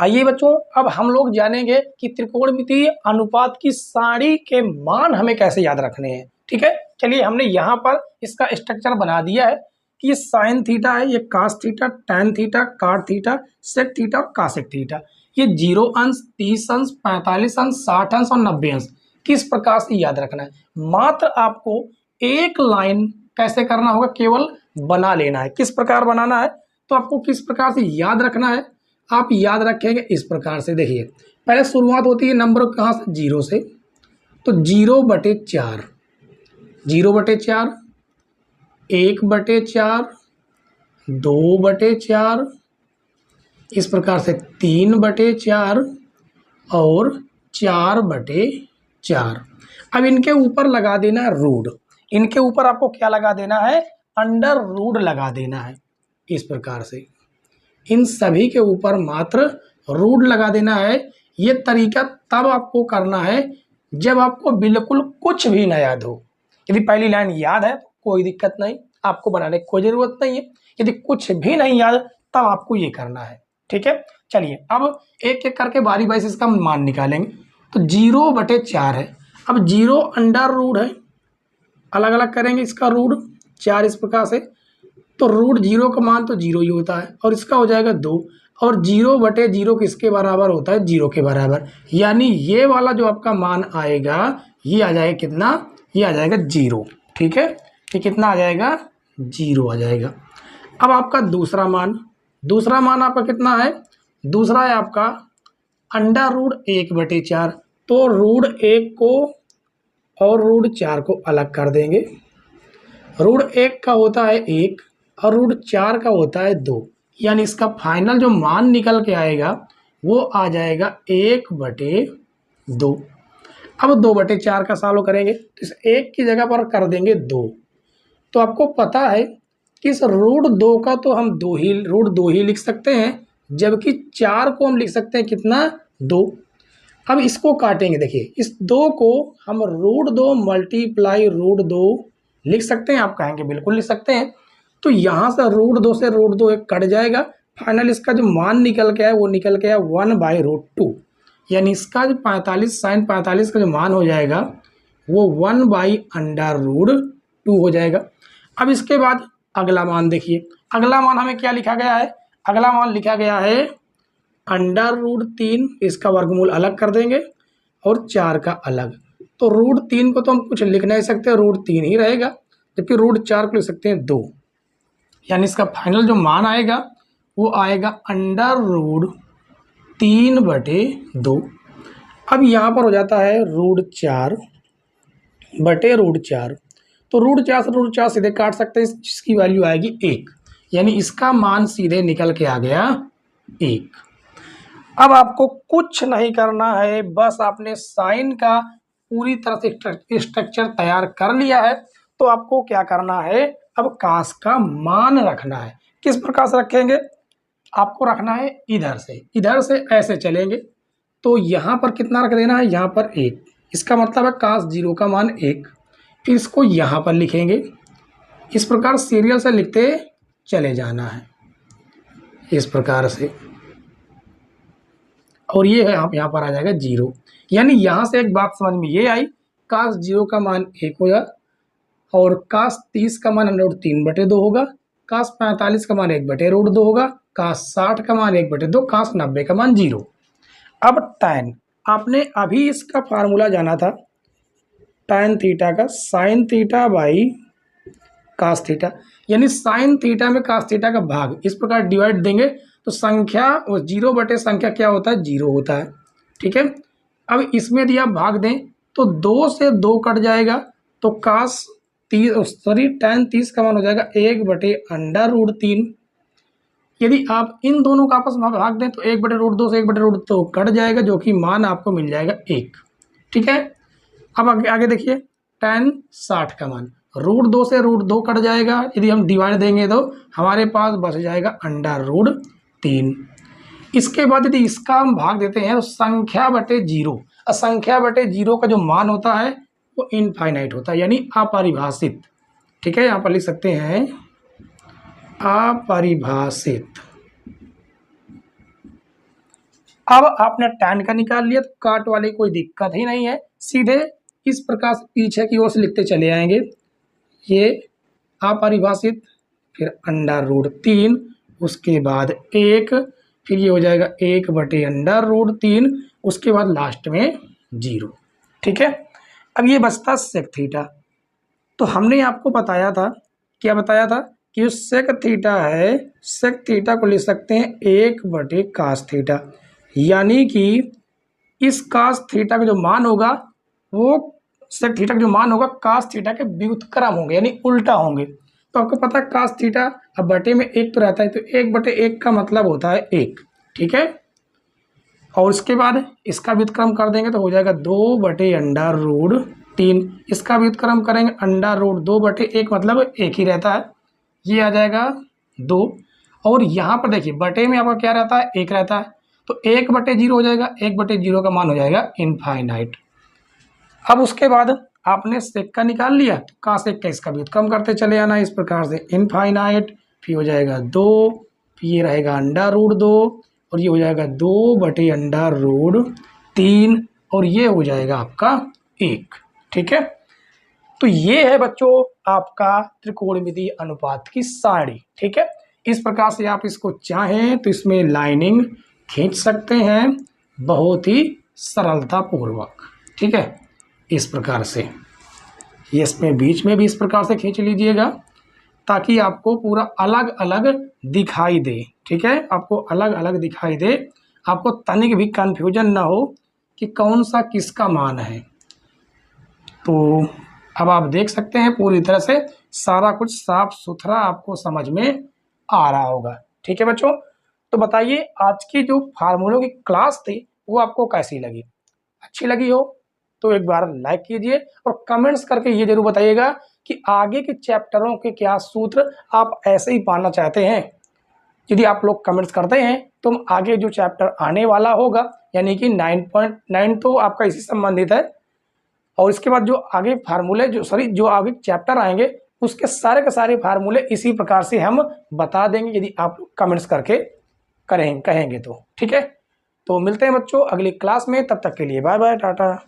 आइए बच्चों, अब हम लोग जानेंगे कि त्रिकोणमितीय अनुपात की सारी के मान हमें कैसे याद रखने हैं। ठीक है, चलिए हमने यहाँ पर इसका स्ट्रक्चर बना दिया है कि ये साइन थीटा है, ये कास थीटा, टैन थीटा, काट थीटा, सेक थीटा और कासेक थीटा। ये 0 अंश, 30 अंश, 45 अंश, 60 अंश और 90 अंश किस प्रकार से याद रखना है। मात्र आपको एक लाइन कैसे करना होगा, केवल बना लेना है। किस प्रकार बनाना है, तो आपको किस प्रकार से याद रखना है आप याद रखेंगे इस प्रकार से। देखिए, पहले शुरुआत होती है नंबर कहाँ से, 0 से। तो 0/4, 0/4, 1/4, 2/4, इस प्रकार से 3/4 और 4/4। अब इनके ऊपर लगा देना है रूट। इनके ऊपर आपको क्या लगा देना है, अंडर रूट लगा देना है। इस प्रकार से इन सभी के ऊपर मात्र रूट लगा देना है। ये तरीका तब आपको करना है जब आपको बिल्कुल कुछ भी ना याद हो। यदि पहली लाइन याद है तो कोई दिक्कत नहीं, आपको बनाने की कोई जरूरत नहीं है। यदि कुछ भी नहीं याद तब आपको ये करना है। ठीक है, चलिए अब एक एक करके बारी बारी से इसका मान निकालेंगे। तो 0/4 है। अब 0 अंडर रूट है, अलग अलग करेंगे इसका रूट 4 इस प्रकार से। तो रूट 0 का मान तो 0 ही होता है और इसका हो जाएगा 2। और 0/0 किसके बराबर होता है, 0 के बराबर। यानी ये वाला जो आपका मान आएगा ये आ जाएगा कितना, ये आ जाएगा 0। ठीक है, ये कितना आ जाएगा, 0 आ जाएगा। अब आपका दूसरा मान आपका कितना है, दूसरा है आपका अंडर रूट 1/4। तो रूट 1 को और रूट 4 को अलग कर देंगे। रूट 1 का होता है 1 और रूट 4 का होता है 2। यानी इसका फाइनल जो मान निकल के आएगा वो आ जाएगा 1/2। अब 2/4 का सॉल्व करेंगे तो इस 1 की जगह पर कर देंगे 2। तो आपको पता है कि इस रूट 2 का तो हम रूट 2 ही लिख सकते हैं, जबकि 4 को हम लिख सकते हैं कितना, 2। अब इसको काटेंगे। देखिए, इस 2 को हम रूट 2 मल्टीप्लाई रूट 2 लिख सकते हैं। आप कहेंगे बिल्कुल लिख सकते हैं। तो यहाँ से रूट 2 से रूट 2 एक कट जाएगा। फाइनल इसका जो मान निकल के आया वो निकल के आया 1/√2। यानी इसका जो 45 sin 45 का जो मान हो जाएगा वो 1/√2 हो जाएगा। अब इसके बाद अगला मान देखिए, अगला मान हमें क्या लिखा गया है, अगला मान लिखा गया है √3। इसका वर्गमूल अलग कर देंगे और 4 का अलग। तो √3 को तो हम कुछ लिख नहीं सकते, √3 ही रहेगा, जबकि √4 को लिख सकते हैं 2। यानी इसका फाइनल जो मान आएगा वो आएगा √3/2। अब यहाँ पर हो जाता है √4/√4। तो √4 से √4 सीधे काट सकते हैं, जिसकी वैल्यू आएगी 1। यानी इसका मान सीधे निकल के आ गया 1। अब आपको कुछ नहीं करना है, बस आपने साइन का पूरी तरह से स्ट्रक्चर तैयार कर लिया है। तो आपको क्या करना है, अब कास का मान रखना है। किस प्रकार से रखेंगे, आपको रखना है इधर से ऐसे चलेंगे। तो यहाँ पर कितना रख देना है, यहाँ पर 1। इसका मतलब है कास 0 का मान 1। फिर इसको यहाँ पर लिखेंगे। इस प्रकार सीरियल से लिखते चले जाना है, इस प्रकार से। और ये है यहाँ पर आ जाएगा 0। यानी यहाँ से एक बात समझ में ये आई, कास 0 का मान 1 होगा और कास 30 का मान √3/2 होगा, कास 45 का मान 1/√2 होगा, कास 60 का मान 1/2, कास 90 का मान 0। अब टैन, आपने अभी इसका फार्मूला जाना था, टैन थीटा का sine theta by cos theta. यानी साइन थीटा में कास थीटा का भाग इस प्रकार डिवाइड देंगे तो संख्या 0/संख्या क्या होता है, 0 होता है। ठीक है, अब इसमें यदि आप भाग दें तो 2 से 2 कट जाएगा। तो कास 30 टैन 30 का मान हो जाएगा 1/√3। यदि आप इन दोनों का आपस में भाग दें तो 1/√2 से 1/√2 कट जाएगा, जो कि मान आपको मिल जाएगा 1। ठीक है, अब आगे देखिए, टैन 60 का मान √2 से √2 कट जाएगा। यदि हम डिवाइड देंगे तो हमारे पास बच जाएगा √3। इसके बाद यदि इसका हम भाग देते हैं तो संख्या बटे 0। संख्या बटे 0 का जो मान होता है वो इनफाइनाइट होता है, यानी अपरिभाषित। ठीक है, यहाँ पर लिख सकते हैं अपरिभाषित। अब आपने tan का निकाल लिया, तो काट वाली कोई दिक्कत ही नहीं है, सीधे इस प्रकार से पीछे की ओर से लिखते चले आएंगे। ये अपरिभाषित, फिर √3, उसके बाद 1, फिर ये हो जाएगा 1/√3, उसके बाद लास्ट में 0। ठीक है, अब ये बचता सेक थीटा। तो हमने आपको बताया था, क्या बताया था कि जो सेक थीटा है, सेक थीटा को ले सकते हैं 1/cos थीटा, यानी कि इस cos थीटा का जो मान होगा वो सेक थीटा का जो मान होगा cos थीटा के व्युत्क्रम होंगे, यानी उल्टा होंगे। तो आपको पता है cos थीटा अब बटे में 1 तो रहता है, तो 1/1 का मतलब होता है 1। ठीक है, और उसके बाद इसका व्युत्क्रम कर देंगे तो हो जाएगा 2/√3। इसका व्युत्क्रम करेंगे √2/1, मतलब 1 ही रहता है, ये आ जाएगा 2। और यहाँ पर देखिए बटे में आपका क्या रहता है, 1 रहता है, तो 1/0 हो जाएगा, 1/0 का मान हो जाएगा इनफाइनाइट। अब उसके बाद आपने सेक का निकाल लिया, तो का सेक का इसका व्युत्क्रम करते चले आना इस प्रकार से, इनफाइनाइट, फिर हो जाएगा 2, फिर ये रहेगा √2, और ये हो जाएगा 2/√3, और ये हो जाएगा आपका 1। ठीक है, तो ये है बच्चों आपका त्रिकोणमितीय अनुपात की सारणी। ठीक है, इस प्रकार से आप इसको चाहें तो इसमें लाइनिंग खींच सकते हैं बहुत ही सरलता पूर्वक। ठीक है, इस प्रकार से ये इसमें बीच में भी इस प्रकार से खींच लीजिएगा ताकि आपको पूरा अलग अलग दिखाई दे। ठीक है, आपको अलग अलग दिखाई दे, आपको तनिक भी कंफ्यूजन ना हो कि कौन सा किसका मान है। तो अब आप देख सकते हैं पूरी तरह से सारा कुछ साफ सुथरा आपको समझ में आ रहा होगा। ठीक है बच्चों, तो बताइए आज की जो फार्मूलों की क्लास थी वो आपको कैसी लगी? अच्छी लगी हो तो एक बार लाइक कीजिए और कमेंट्स करके ये जरूर बताइएगा कि आगे के चैप्टरों के क्या सूत्र आप ऐसे ही पाना चाहते हैं। यदि आप लोग कमेंट्स करते हैं तो आगे जो चैप्टर आने वाला होगा, यानी कि 9.9 तो आपका इसी संबंधित है, और इसके बाद जो आगे फार्मूले जो आगे चैप्टर आएंगे उसके सारे के सारे फार्मूले इसी प्रकार से हम बता देंगे, यदि आप कमेंट्स करके कहेंगे तो। ठीक है, तो मिलते हैं बच्चों अगली क्लास में, तब तक के लिए बाय बाय, टाटा।